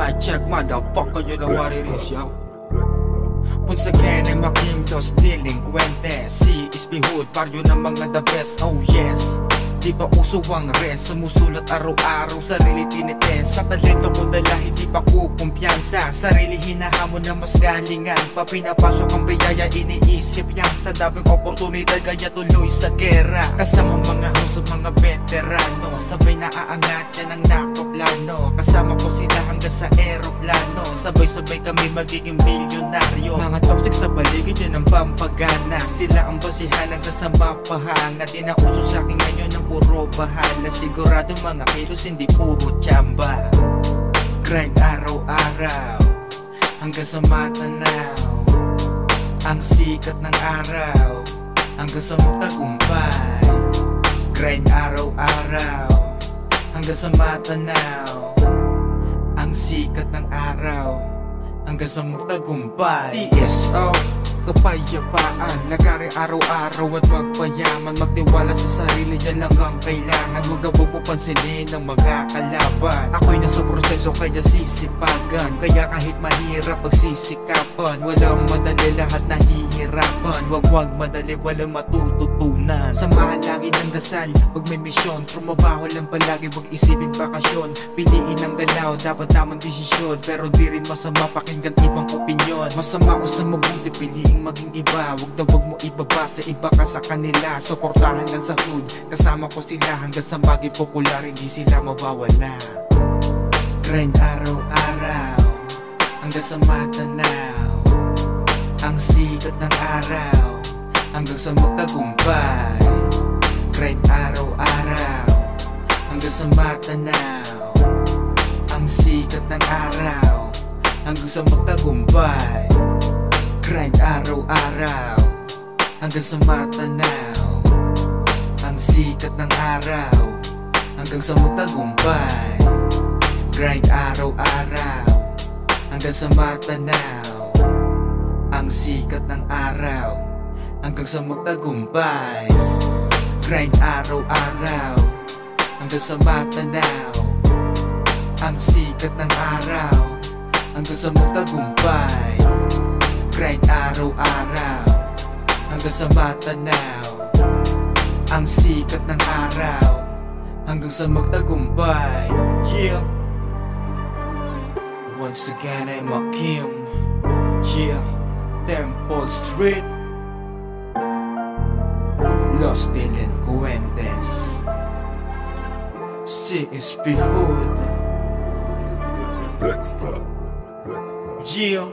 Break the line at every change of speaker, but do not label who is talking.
Mic check, motherfucker, you know what it is, yo. Once again, I'm aking dos delinquente. Si Ispihud, baryo ng mga the best, oh yes. Di ba uso ang res, sumusulat araw-araw, sarili tinitest. Sa talento ko dala, hindi pa kukumpiyansa. Sarili hinahamon na mas galingan, pa pinapasok ang biyaya, iniisip yan. Sa daming oportunidad, kaya tuloy sa gera. Kasama mga host, mga veterano, sabay naaangat yan ang nakoplano. Kasama ko sila hanggang sa aeroplano, sabay-sabay kami magiging milyonaryo. Mga toxic sa paligid, yan ang pampagana. Sila ang basihan hanggang sa mapahanga. Di na uso sa akin ngayon ang puro bahala. Sigurado mga kilos, hindi puro tsamba. Grind araw-araw hanggang sa matanaw ang sikat ng araw, hanggang sa magtagumpay. Grind araw-araw hanggang sa matanaw ang sikat ng araw, hanggang sa magtagumpay. TSO, kapayapaan, lagari araw-araw at magpayaman. Magtiwala sa sarili, yan lang ang kailangan. Huwag na pupansinin ng mga kalaban. Ako'y nasa proseso kaya sisipagan, kaya kahit mahirap pagsisikapan. Walang madali, lahat nahihirapan. Huwag madali, walang matututunan. Samahan lagi ng dasal, pag may misyon. Trumabaho lang palagi, huwag isipin bakasyon. Piliin ang galaw, dapat tamang desisyon. Pero di rin masama pakinggan ibang opinyon. Masama o sa mabuti, piliin maging iba. Huwag na huwag mo ibaba sa iba ka sa kanila. Suportahan lang sa hood, kasama ko sila hanggang sa maging popular, hindi sila mawawala. Grind araw-araw hanggang sa matanaw ang sikat ng araw, hanggang sa magtagumpay. Grind araw-araw hanggang sa matanaw ang sikat ng araw, hanggang sa magtagumpay. Grind araw-araw hanggang sa matanaw ang sikat ng araw, hanggang sa magtagumpay. Grind araw-araw hanggang sa matanaw ang sikat ng araw, hanggang sa magtagumpay. Grind araw-araw hanggang sa matanaw ang sikat ng araw, hanggang sa magtagumpay. Grind araw-araw hanggang sa matanaw ang sikat ng araw, hanggang sa magtagumpay. Yeah. Once again, I'm Akim. Yeah. Temple Street, Los Delinquentes, CSP Hood. Yeah.